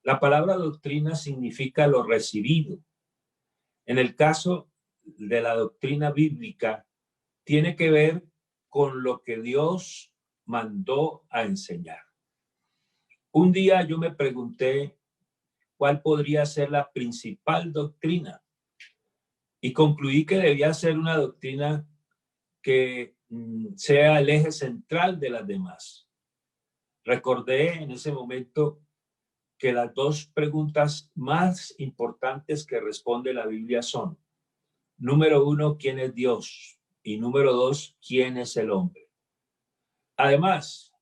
La palabra doctrina significa lo recibido. En el caso de la doctrina bíblica, tiene que ver con lo que Dios mandó a enseñar. Un día yo me pregunté cuál podría ser la principal doctrina y concluí que debía ser una doctrina que sea el eje central de las demás. Recordé en ese momento que las dos preguntas más importantes que responde la Biblia son: número uno, ¿quién es Dios? Y número dos, ¿quién es el hombre? Además,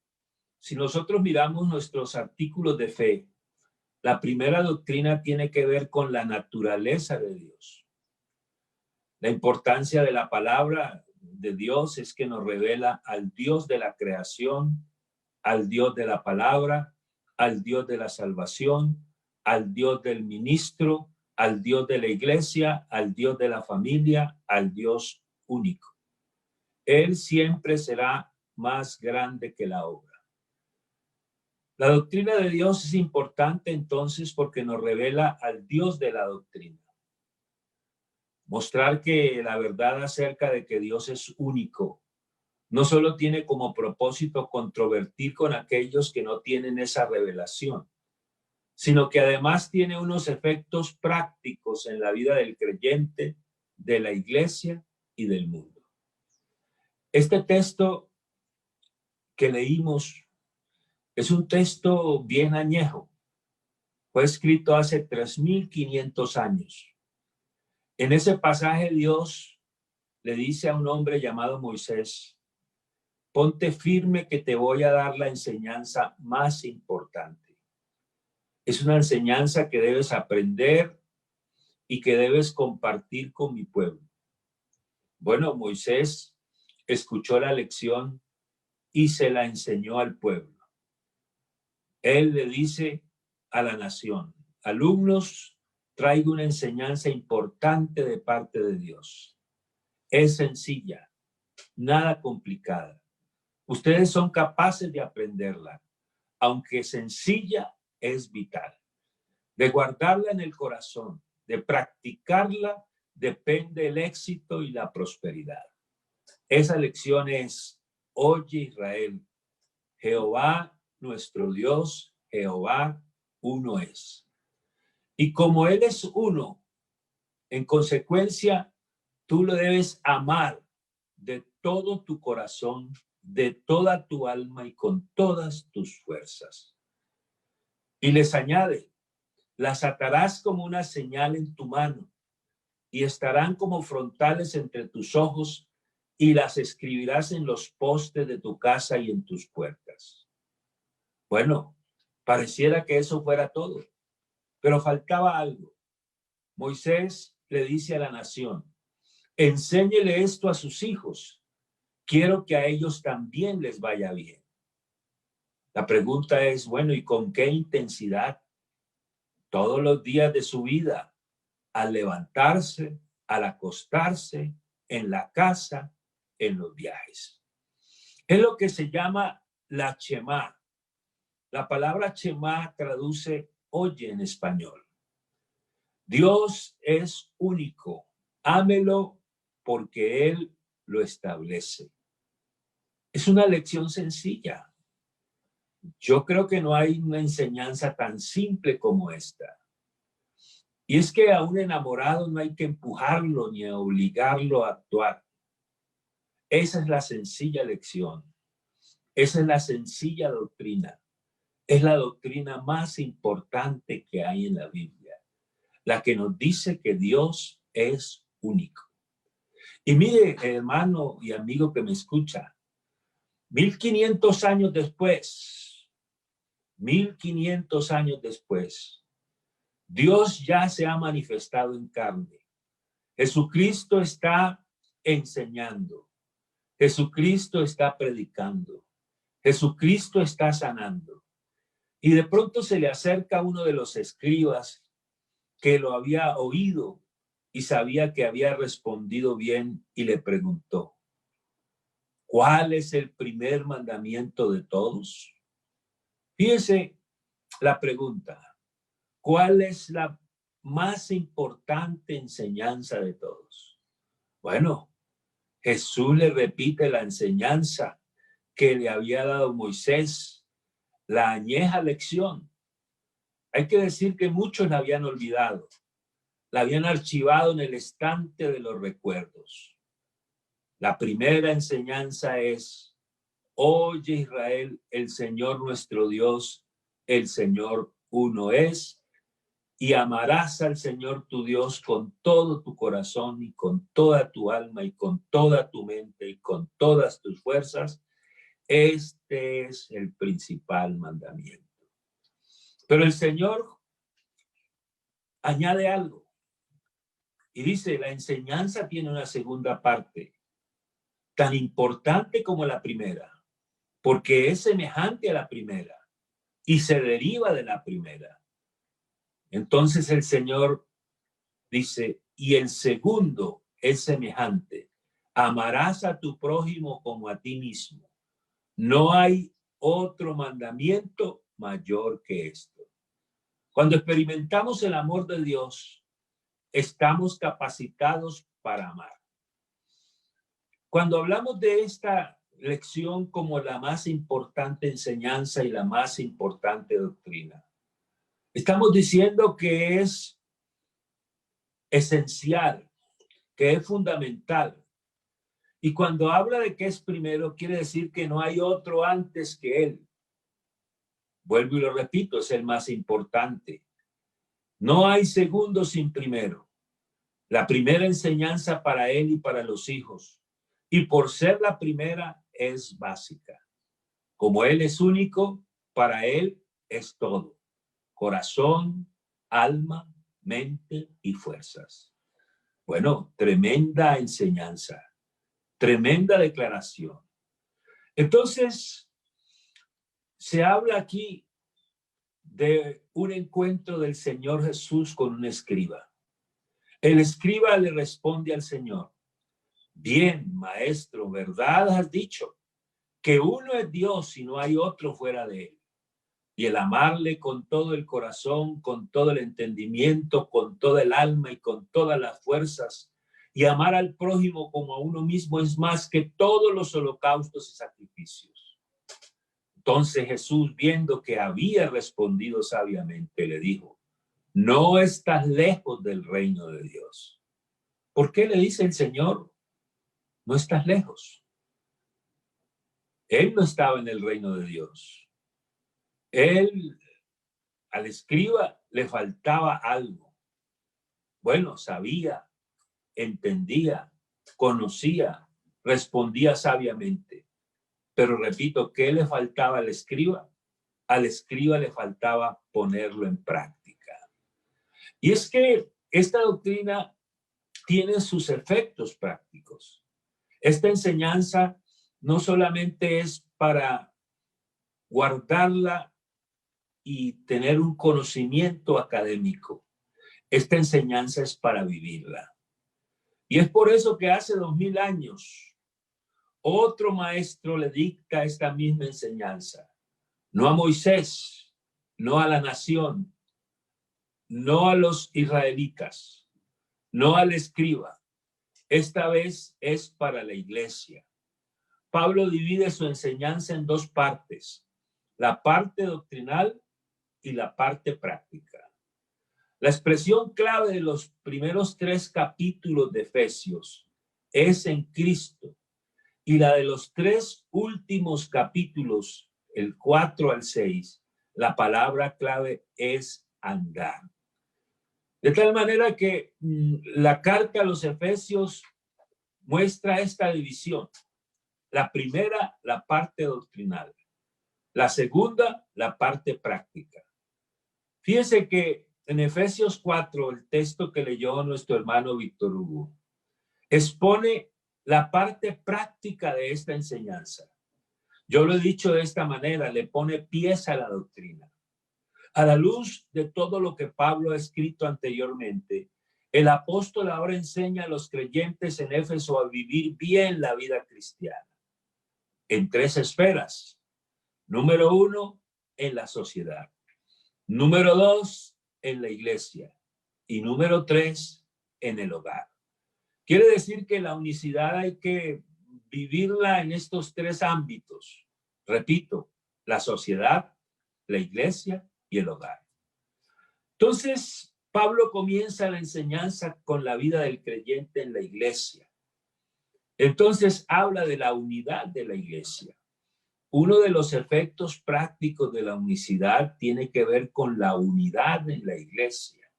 si nosotros miramos nuestros artículos de fe, la primera doctrina tiene que ver con la naturaleza de Dios. La importancia de la palabra de Dios es que nos revela al Dios de la creación, al Dios de la palabra, al Dios de la salvación, al Dios del ministro, al Dios de la iglesia, al Dios de la familia, al Dios único. Él siempre será más grande que la obra. La doctrina de Dios es importante entonces porque nos revela al Dios de la doctrina. Mostrar que la verdad acerca de que Dios es único no solo tiene como propósito controvertir con aquellos que no tienen esa revelación, sino que además tiene unos efectos prácticos en la vida del creyente, de la iglesia y del mundo. Este texto que leímos es un texto bien añejo. Fue escrito hace 3.500 años. En ese pasaje Dios le dice a un hombre llamado Moisés: ponte firme que te voy a dar la enseñanza más importante. Es una enseñanza que debes aprender y que debes compartir con mi pueblo. Bueno, Moisés escuchó la lección y se la enseñó al pueblo. Él le dice a la nación: alumnos, traigo una enseñanza importante de parte de Dios. Es sencilla, nada complicada. Ustedes son capaces de aprenderla, aunque sencilla, es vital. De guardarla en el corazón, de practicarla, depende el éxito y la prosperidad. Esa lección es: oye Israel, Jehová nuestro Dios, Jehová uno es. Y como Él es uno, en consecuencia, tú lo debes amar de todo tu corazón, de toda tu alma y con todas tus fuerzas. Y les añade: las atarás como una señal en tu mano y estarán como frontales entre tus ojos y las escribirás en los postes de tu casa y en tus puertas. Bueno, pareciera que eso fuera todo, pero faltaba algo. Moisés le dice a la nación: enséñele esto a sus hijos. Quiero que a ellos también les vaya bien. La pregunta es, bueno, ¿y con qué intensidad? Todos los días de su vida, al levantarse, al acostarse, en la casa, en los viajes. Es lo que se llama la Shemá. La palabra Shemá traduce oye en español. Dios es único. Ámelo porque Él lo establece. Es una lección sencilla. Yo creo que no hay una enseñanza tan simple como esta. Y es que a un enamorado no hay que empujarlo ni obligarlo a actuar. Esa es la sencilla lección. Esa es la sencilla doctrina. Es la doctrina más importante que hay en la Biblia. La que nos dice que Dios es único. Y mire, hermano y amigo que me escucha, 1500 años después, 1500 años después, Dios ya se ha manifestado en carne. Jesucristo está enseñando. Jesucristo está predicando. Jesucristo está sanando. Y de pronto se le acerca uno de los escribas que lo había oído y sabía que había respondido bien y le preguntó: ¿cuál es el primer mandamiento de todos? Fíjese la pregunta. ¿Cuál es la más importante enseñanza de todos? Bueno, Jesús le repite la enseñanza que le había dado Moisés, la añeja lección. Hay que decir que muchos la habían olvidado, la habían archivado en el estante de los recuerdos. La primera enseñanza es: oye Israel, el Señor nuestro Dios, el Señor uno es, y amarás al Señor tu Dios con todo tu corazón y con toda tu alma y con toda tu mente y con todas tus fuerzas. Este es el principal mandamiento. Pero el Señor añade algo y dice: la enseñanza tiene una segunda parte, tan importante como la primera, porque es semejante a la primera y se deriva de la primera. Entonces el Señor dice: y el segundo es semejante: amarás a tu prójimo como a ti mismo. No hay otro mandamiento mayor que esto. Cuando experimentamos el amor de Dios, estamos capacitados para amar. Cuando hablamos de esta lección como la más importante enseñanza y la más importante doctrina, estamos diciendo que es esencial, que es fundamental. Y cuando habla de que es primero, quiere decir que no hay otro antes que él. Vuelvo y lo repito, es el más importante. No hay segundo sin primero. La primera enseñanza para él y para los hijos. Y por ser la primera es básica. Como él es único, para él es todo. Corazón, alma, mente y fuerzas. Bueno, tremenda enseñanza. Tremenda declaración. Entonces, se habla aquí de un encuentro del Señor Jesús con un escriba. El escriba le responde al Señor: bien, maestro, verdad has dicho, que uno es Dios y no hay otro fuera de él. Y el amarle con todo el corazón, con todo el entendimiento, con toda el alma y con todas las fuerzas, y amar al prójimo como a uno mismo es más que todos los holocaustos y sacrificios. Entonces Jesús, viendo que había respondido sabiamente, le dijo: no estás lejos del reino de Dios. ¿Por qué le dice el Señor: no estás lejos? Él no estaba en el reino de Dios. Él, al escriba, le faltaba algo. Bueno, sabía, entendía, conocía, respondía sabiamente. Pero repito, ¿qué le faltaba al escriba? Al escriba le faltaba ponerlo en práctica. Y es que esta doctrina tiene sus efectos prácticos. Esta enseñanza no solamente es para guardarla y tener un conocimiento académico. Esta enseñanza es para vivirla. Y es por eso que hace 2000 años otro maestro le dicta esta misma enseñanza. No a Moisés, no a la nación, no a los israelitas, no al escriba. Esta vez es para la iglesia. Pablo divide su enseñanza en dos partes: la parte doctrinal y la parte práctica. La expresión clave de los primeros 3 capítulos de Efesios es en Cristo, y la de los 3 últimos capítulos, el 4 al 6, la palabra clave es andar. De tal manera que la carta a los Efesios muestra esta división. La primera, la parte doctrinal. La segunda, la parte práctica. Fíjense que en Efesios 4, el texto que leyó nuestro hermano Víctor Hugo, expone la parte práctica de esta enseñanza. Yo lo he dicho de esta manera: le pone pies a la doctrina. A la luz de todo lo que Pablo ha escrito anteriormente, el apóstol ahora enseña a los creyentes en Éfeso a vivir bien la vida cristiana en 3 esferas. Número 1, en la sociedad. Número 2, en la iglesia. Y número 3, en el hogar. Quiere decir que la unicidad hay que vivirla en estos 3 ámbitos. Repito, la sociedad, la iglesia y el hogar. Entonces, Pablo comienza la enseñanza con la vida del creyente en la iglesia. Entonces, habla de la unidad de la iglesia. Uno de los efectos prácticos de la unicidad tiene que ver con la unidad en la iglesia.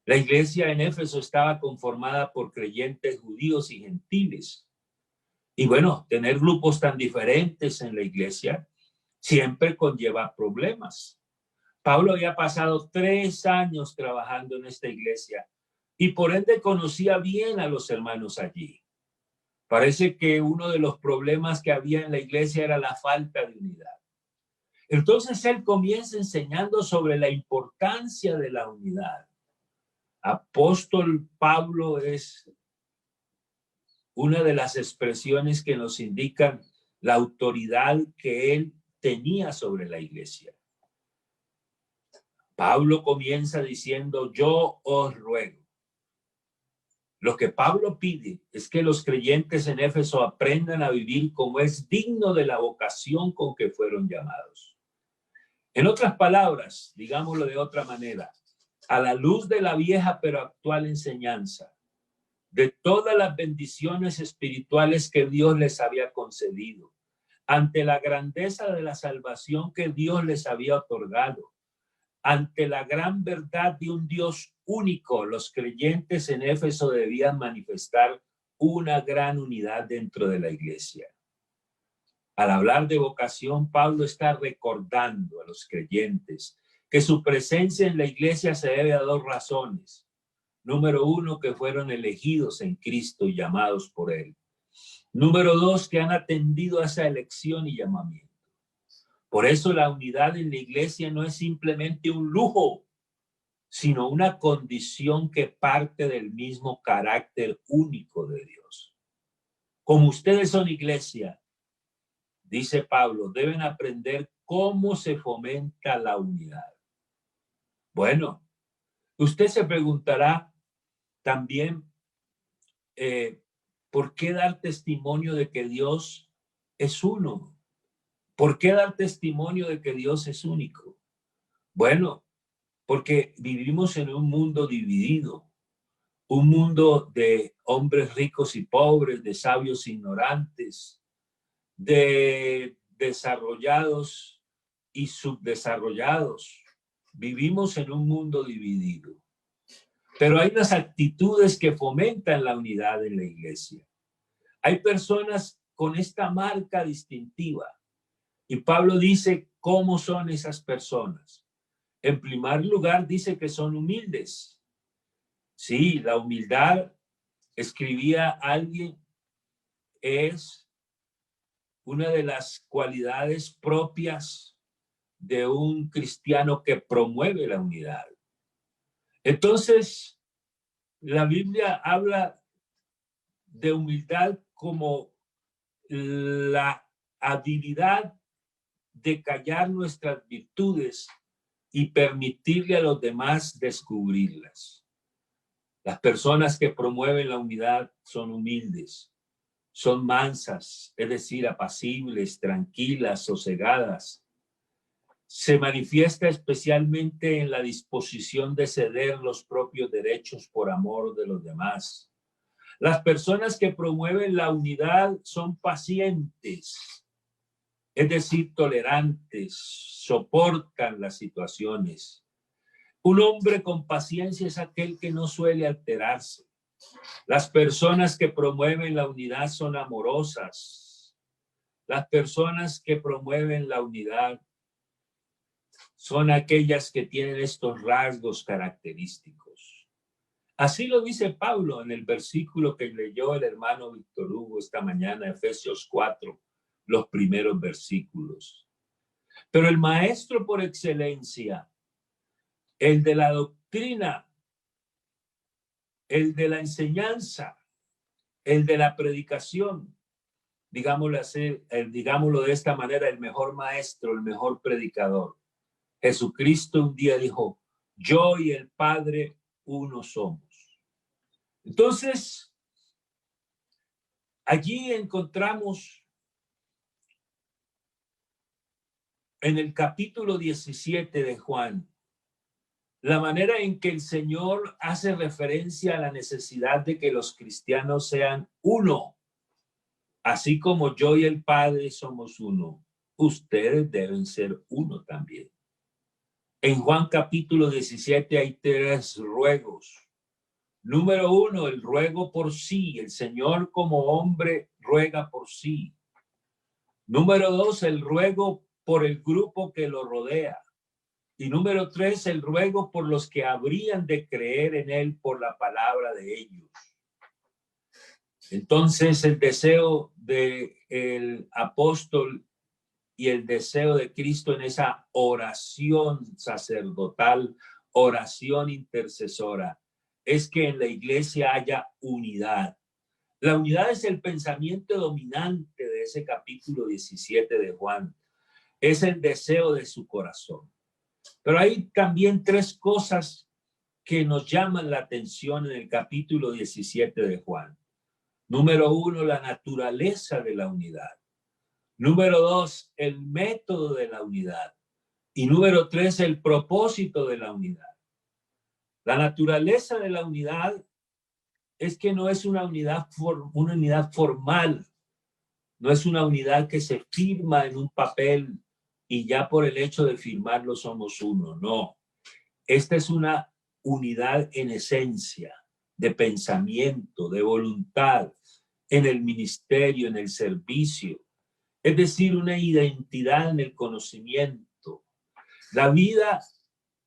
La iglesia en Éfeso estaba conformada por creyentes judíos y gentiles. Y bueno, tener grupos tan diferentes en la iglesia siempre conlleva problemas. Pablo había pasado 3 años trabajando en esta iglesia y por ende conocía bien a los hermanos allí. Parece que uno de los problemas que había en la iglesia era la falta de unidad. Entonces él comienza enseñando sobre la importancia de la unidad. Apóstol Pablo es una de las expresiones que nos indican la autoridad que él tenía sobre la iglesia. Pablo comienza diciendo, yo os ruego. Lo que Pablo pide es que los creyentes en Éfeso aprendan a vivir como es digno de la vocación con que fueron llamados. En otras palabras, digámoslo de otra manera, a la luz de la vieja pero actual enseñanza, de todas las bendiciones espirituales que Dios les había concedido, ante la grandeza de la salvación que Dios les había otorgado, ante la gran verdad de un Dios único, los creyentes en Éfeso debían manifestar una gran unidad dentro de la iglesia. Al hablar de vocación, Pablo está recordando a los creyentes que su presencia en la iglesia se debe a 2 razones. Número 1, que fueron elegidos en Cristo y llamados por Él. Número 2, que han atendido a esa elección y llamamiento. Por eso la unidad en la iglesia no es simplemente un lujo, sino una condición que parte del mismo carácter único de Dios. Como ustedes son iglesia, dice Pablo, deben aprender cómo se fomenta la unidad. Bueno, usted se preguntará también, ¿por qué dar testimonio de que Dios es uno? ¿Por qué dar testimonio de que Dios es único? Bueno, porque vivimos en un mundo dividido, un mundo de hombres ricos y pobres, de sabios e ignorantes, de desarrollados y subdesarrollados. Vivimos en un mundo dividido. Pero hay unas actitudes que fomentan la unidad en la iglesia. Hay personas con esta marca distintiva. Y Pablo dice cómo son esas personas. En primer lugar, dice que son humildes. Sí, la humildad, escribía alguien, es una de las cualidades propias de un cristiano que promueve la unidad. Entonces, la Biblia habla de humildad como la habilidad de callar nuestras virtudes y permitirle a los demás descubrirlas. Las personas que promueven la unidad son humildes, son mansas, es decir, apacibles, tranquilas, sosegadas. Se manifiesta especialmente en la disposición de ceder los propios derechos por amor de los demás. Las personas que promueven la unidad son pacientes, es decir, tolerantes, soportan las situaciones. Un hombre con paciencia es aquel que no suele alterarse. Las personas que promueven la unidad son amorosas. Las personas que promueven la unidad son aquellas que tienen estos rasgos característicos. Así lo dice Pablo en el versículo que leyó el hermano Víctor Hugo esta mañana, Efesios 4, los primeros versículos. Pero el maestro por excelencia, el de la doctrina, el de la enseñanza, el de la predicación, digámoslo así, digámoslo de esta manera, el mejor maestro, el mejor predicador. Jesucristo un día dijo, Yo y el Padre uno somos. Entonces, allí encontramos en el capítulo 17 de Juan, la manera en que el Señor hace referencia a la necesidad de que los cristianos sean uno. Así como yo y el Padre somos uno, ustedes deben ser uno también. En Juan capítulo 17 hay 3 ruegos. Número 1, el ruego por sí. El Señor como hombre ruega por sí. Número 2, el ruego por el grupo que lo rodea. Y número 3, el ruego por los que habrían de creer en él por la palabra de ellos. Entonces, el deseo del apóstol y el deseo de Cristo en esa oración sacerdotal, oración intercesora, es que en la iglesia haya unidad. La unidad es el pensamiento dominante de ese capítulo 17 de Juan. Es el deseo de su corazón. Pero hay también 3 cosas que nos llaman la atención en el capítulo 17 de Juan. Número 1, la naturaleza de la unidad. Número 2, el método de la unidad. Y número 3, el propósito de la unidad. La naturaleza de la unidad es que no es una unidad formal. No es una unidad que se firma en un papel y ya por el hecho de firmarlo somos uno. No. Esta es una unidad en esencia, de pensamiento, de voluntad, en el ministerio, en el servicio. Es decir, una identidad en el conocimiento. La vida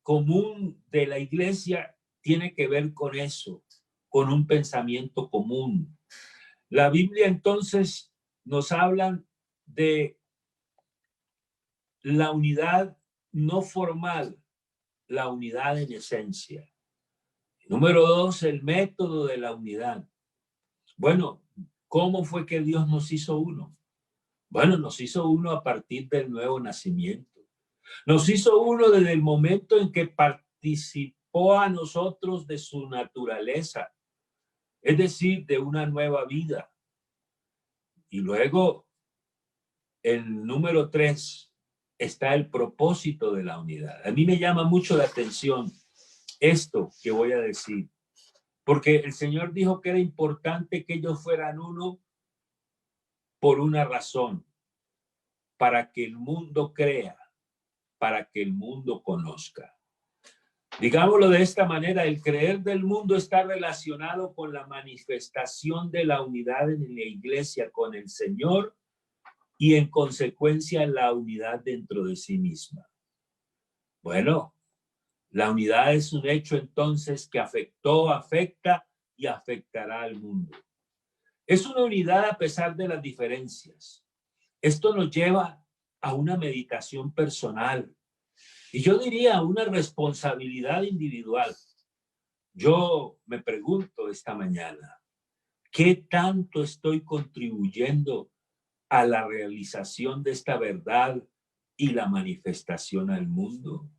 común de la iglesia tiene que ver con eso, con un pensamiento común. La Biblia entonces nos habla de la unidad no formal, la unidad en esencia. Número 2, el método de la unidad. Bueno, ¿cómo fue que Dios nos hizo uno? Bueno, nos hizo uno a partir del nuevo nacimiento. Nos hizo uno desde el momento en que participó a nosotros de su naturaleza, es decir, de una nueva vida. Y luego, el número 3, está el propósito de la unidad. A mí me llama mucho la atención esto que voy a decir, porque el Señor dijo que era importante que ellos fueran uno por una razón, para que el mundo crea, para que el mundo conozca. Digámoslo de esta manera, el creer del mundo está relacionado con la manifestación de la unidad en la iglesia con el Señor y en consecuencia la unidad dentro de sí misma. Bueno, la unidad es un hecho entonces que afectó, afecta y afectará al mundo. Es una unidad a pesar de las diferencias. Esto nos lleva a una meditación personal y yo diría una responsabilidad individual. Yo me pregunto esta mañana, ¿qué tanto estoy contribuyendo a la realización de esta verdad y la manifestación al mundo?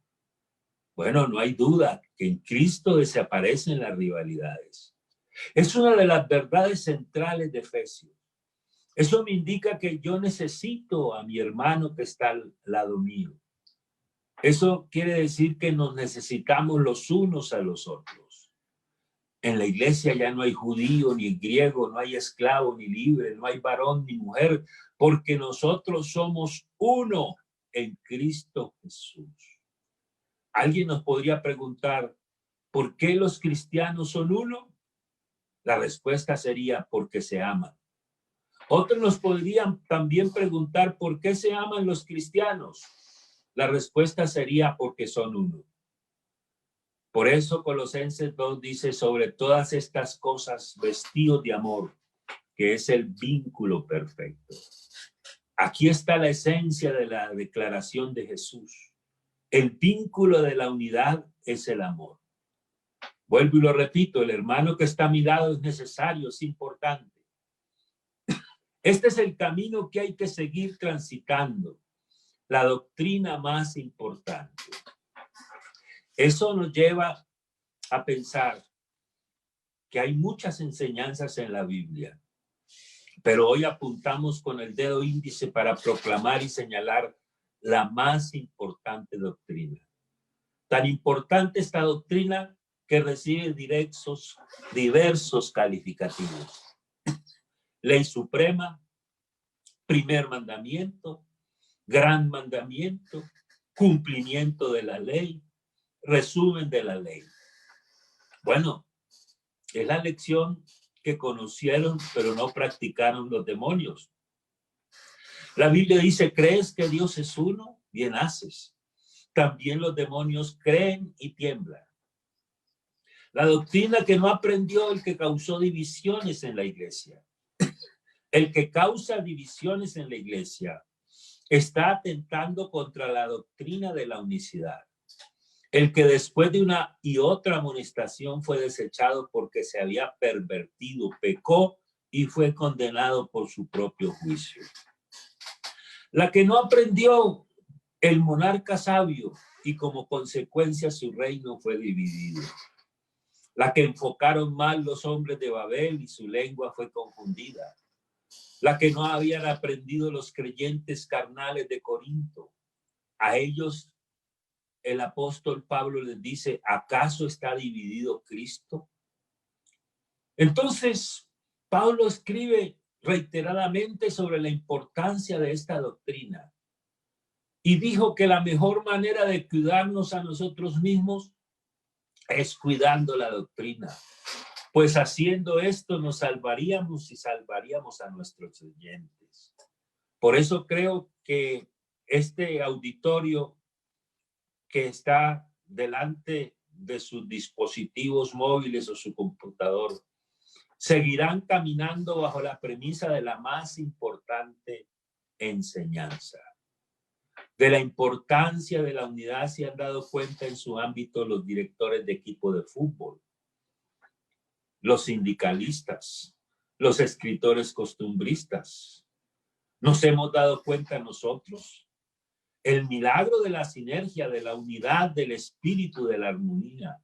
Bueno, no hay duda que en Cristo desaparecen las rivalidades. Es una de las verdades centrales de Efesios. Eso me indica que yo necesito a mi hermano que está al lado mío. Eso quiere decir que nos necesitamos los unos a los otros. En la iglesia ya no hay judío ni griego, no hay esclavo ni libre, no hay varón ni mujer, porque nosotros somos uno en Cristo Jesús. Alguien nos podría preguntar, ¿por qué los cristianos son uno? La respuesta sería porque se aman. Otros nos podrían también preguntar, ¿por qué se aman los cristianos? La respuesta sería porque son uno. Por eso Colosenses 2 dice, sobre todas estas cosas, vestidos de amor, que es el vínculo perfecto. Aquí está la esencia de la declaración de Jesús. El vínculo de la unidad es el amor. Vuelvo y lo repito, el hermano que está a mi lado es necesario, es importante. Este es el camino que hay que seguir transitando, la doctrina más importante. Eso nos lleva a pensar que hay muchas enseñanzas en la Biblia, pero hoy apuntamos con el dedo índice para proclamar y señalar la más importante doctrina. Tan importante esta doctrina que recibe diversos calificativos. Ley suprema, primer mandamiento, gran mandamiento, cumplimiento de la ley, resumen de la ley. Bueno, es la lección que conocieron pero no practicaron los demonios. La Biblia dice, ¿crees que Dios es uno? Bien haces. También los demonios creen y tiemblan. La doctrina que no aprendió el que causó divisiones en la iglesia. El que causa divisiones en la iglesia está atentando contra la doctrina de la unicidad. El que después de una y otra amonestación fue desechado porque se había pervertido, pecó y fue condenado por su propio juicio. La que no aprendió el monarca sabio y como consecuencia su reino fue dividido. La que enfocaron mal los hombres de Babel y su lengua fue confundida. La que no habían aprendido los creyentes carnales de Corinto. A ellos el apóstol Pablo les dice, ¿acaso está dividido Cristo? Entonces, Pablo escribe reiteradamente sobre la importancia de esta doctrina y dijo que la mejor manera de cuidarnos a nosotros mismos es cuidando la doctrina, pues haciendo esto nos salvaríamos y salvaríamos a nuestros oyentes. Por eso creo que este auditorio que está delante de sus dispositivos móviles o su computador, seguirán caminando bajo la premisa de la más importante enseñanza. De la importancia de la unidad se han dado cuenta en su ámbito los directores de equipo de fútbol, los sindicalistas, los escritores costumbristas. Nos hemos dado cuenta nosotros. El milagro de la sinergia, de la unidad, del espíritu, de la armonía.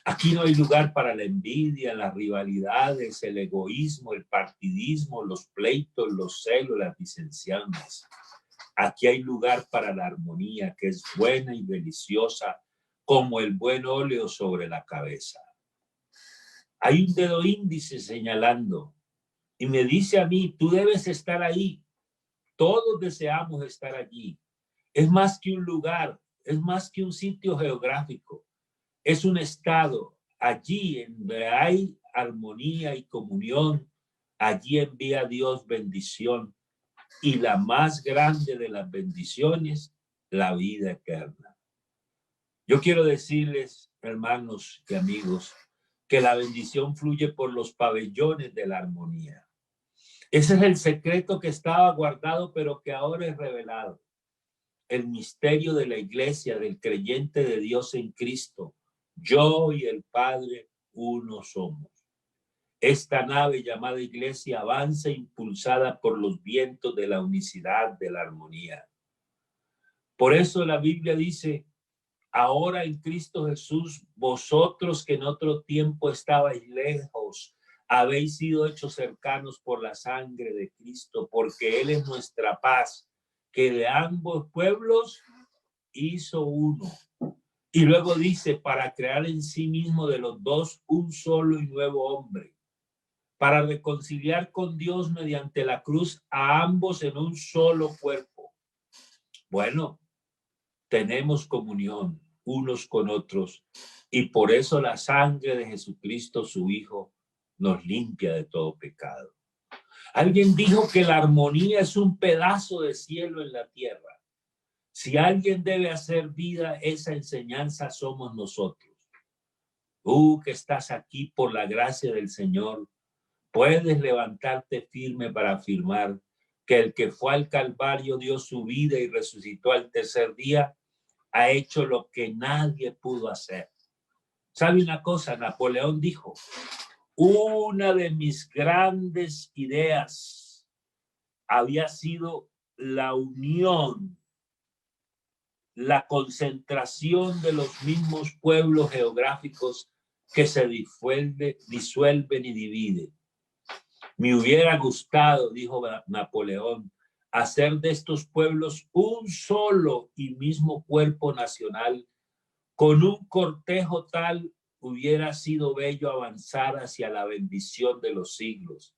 Aquí no hay lugar para la envidia, las rivalidades, el egoísmo, el partidismo, los pleitos, los celos, las disensiones. Aquí hay lugar para la armonía, que es buena y deliciosa, como el buen óleo sobre la cabeza. Hay un dedo índice señalando y me dice a mí, tú debes estar ahí. Todos deseamos estar allí. Es más que un lugar, es más que un sitio geográfico. Es un estado. Allí en donde hay armonía y comunión, allí envía Dios bendición. Y la más grande de las bendiciones, la vida eterna. Yo quiero decirles, hermanos y amigos, que la bendición fluye por los pabellones de la armonía. Ese es el secreto que estaba guardado, pero que ahora es revelado. El misterio de la iglesia, del creyente de Dios en Cristo. Yo y el Padre uno somos. Esta nave llamada iglesia avanza impulsada por los vientos de la unicidad, de la armonía. Por eso la Biblia dice, ahora en Cristo Jesús, vosotros que en otro tiempo estabais lejos, habéis sido hechos cercanos por la sangre de Cristo, porque Él es nuestra paz, que de ambos pueblos hizo uno. Y luego dice, para crear en sí mismo de los dos un solo y nuevo hombre, para reconciliar con Dios mediante la cruz a ambos en un solo cuerpo. Bueno, tenemos comunión unos con otros y por eso la sangre de Jesucristo, su Hijo, nos limpia de todo pecado. Alguien dijo que la armonía es un pedazo de cielo en la tierra. Si alguien debe hacer vida, esa enseñanza somos nosotros. Tú que estás aquí por la gracia del Señor, puedes levantarte firme para afirmar que el que fue al Calvario dio su vida y resucitó al tercer día, ha hecho lo que nadie pudo hacer. ¿Sabe una cosa? Napoleón dijo, una de mis grandes ideas había sido la unión la concentración de los mismos pueblos geográficos que se disuelven y dividen. Me hubiera gustado, dijo Napoleón, hacer de estos pueblos un solo y mismo cuerpo nacional. Con un cortejo tal hubiera sido bello avanzar hacia la bendición de los siglos,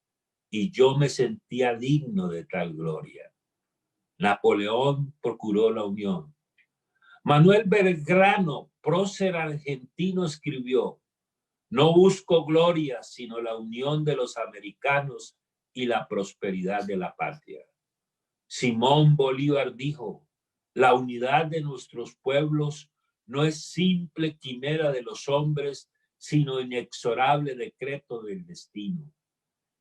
y yo me sentía digno de tal gloria. Napoleón procuró la unión. Manuel Belgrano, prócer argentino, escribió: no busco gloria, sino la unión de los americanos y la prosperidad de la patria. Simón Bolívar dijo: la unidad de nuestros pueblos no es simple quimera de los hombres, sino inexorable decreto del destino.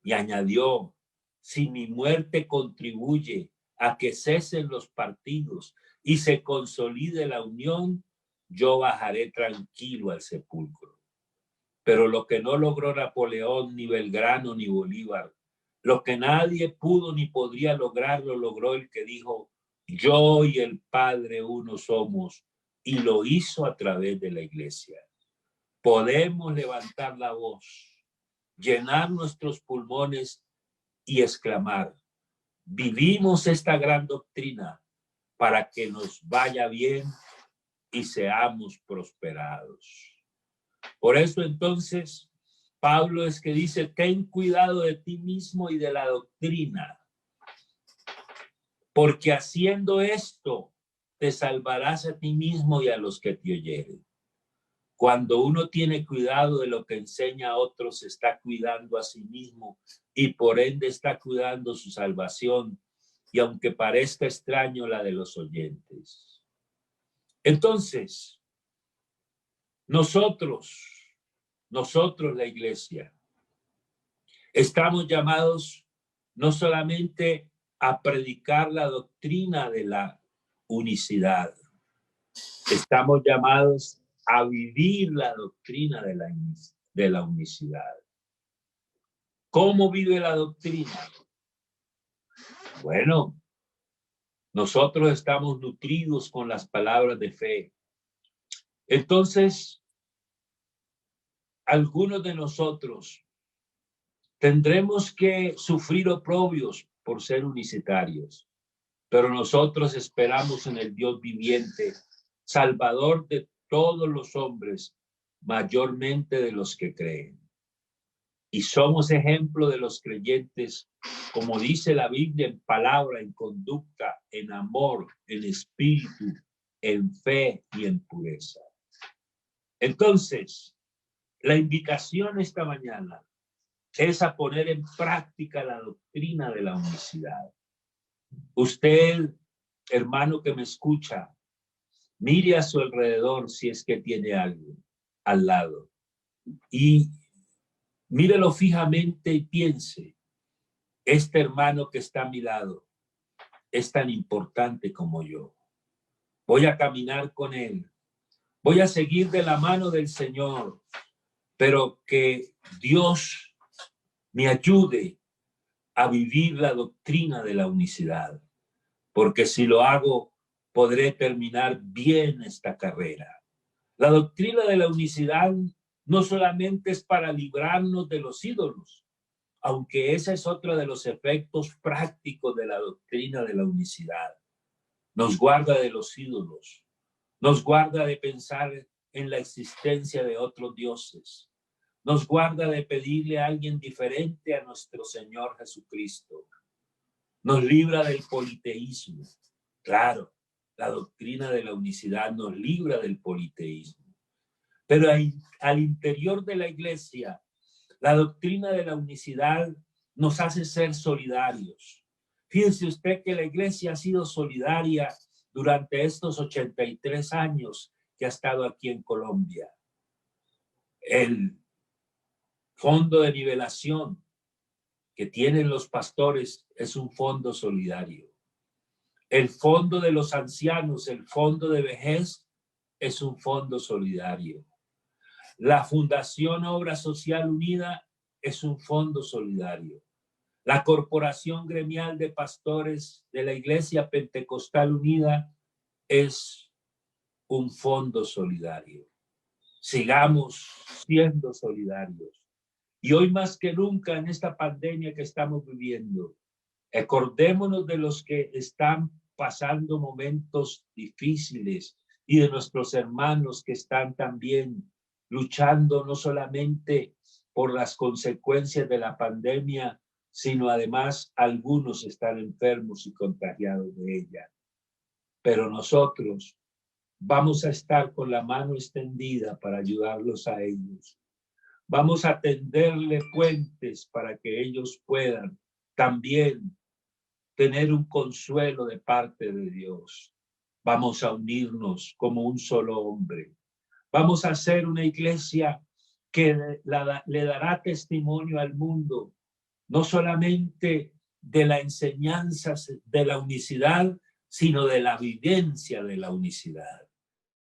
Y añadió: si mi muerte contribuye a que cesen los partidos y se consolide la unión, yo bajaré tranquilo al sepulcro. Pero lo que no logró Napoleón, ni Belgrano, ni Bolívar, lo que nadie pudo ni podría lograr, lo logró el que dijo: yo y el Padre uno somos, y lo hizo a través de la Iglesia. Podemos levantar la voz, llenar nuestros pulmones y exclamar: vivimos esta gran doctrina para que nos vaya bien y seamos prosperados. Por eso entonces Pablo es que dice: ten cuidado de ti mismo y de la doctrina, porque haciendo esto te salvarás a ti mismo y a los que te oyeren. Cuando uno tiene cuidado de lo que enseña a otros, se está cuidando a sí mismo y por ende está cuidando su salvación, y aunque parezca extraño, la de los oyentes. Entonces, nosotros la Iglesia, estamos llamados no solamente a predicar la doctrina de la unicidad, estamos llamados a vivir la doctrina de la unicidad. ¿Cómo vive la doctrina? Bueno, nosotros estamos nutridos con las palabras de fe. Entonces, algunos de nosotros tendremos que sufrir oprobios por ser unicitarios, pero nosotros esperamos en el Dios viviente, Salvador de todos los hombres, mayormente de los que creen. Y somos ejemplo de los creyentes, como dice la Biblia, en palabra, en conducta, en amor, en espíritu, en fe y en pureza. Entonces, la invitación esta mañana es a poner en práctica la doctrina de la unicidad. Usted, hermano que me escucha, mire a su alrededor si es que tiene algo al lado y mírelo fijamente y piense: este hermano que está a mi lado es tan importante como yo. Voy a caminar con él, voy a seguir de la mano del Señor, pero que Dios me ayude a vivir la doctrina de la unicidad, porque si lo hago, podré terminar bien esta carrera. La doctrina de la unicidad no solamente es para librarnos de los ídolos, aunque ese es otro de los efectos prácticos de la doctrina de la unicidad. Nos guarda de los ídolos, nos guarda de pensar en la existencia de otros dioses, nos guarda de pedirle a alguien diferente a nuestro Señor Jesucristo, nos libra del politeísmo. Claro, la doctrina de la unicidad nos libra del politeísmo. Pero al interior de la Iglesia, la doctrina de la unicidad nos hace ser solidarios. Fíjense usted que la Iglesia ha sido solidaria durante estos 83 años que ha estado aquí en Colombia. El fondo de nivelación que tienen los pastores es un fondo solidario. El fondo de los ancianos, el fondo de vejez, es un fondo solidario. La Fundación Obra Social Unida es un fondo solidario. La Corporación Gremial de Pastores de la Iglesia Pentecostal Unida es un fondo solidario. Sigamos siendo solidarios. Y hoy más que nunca en esta pandemia que estamos viviendo, acordémonos de los que están pasando momentos difíciles y de nuestros hermanos que están también luchando no solamente por las consecuencias de la pandemia, sino además algunos están enfermos y contagiados de ella. Pero nosotros vamos a estar con la mano extendida para ayudarlos a ellos. Vamos a tenderle puentes para que ellos puedan también tener un consuelo de parte de Dios. Vamos a unirnos como un solo hombre. Vamos a hacer una iglesia que le dará testimonio al mundo, no solamente de la enseñanza de la unicidad, sino de la vivencia de la unicidad.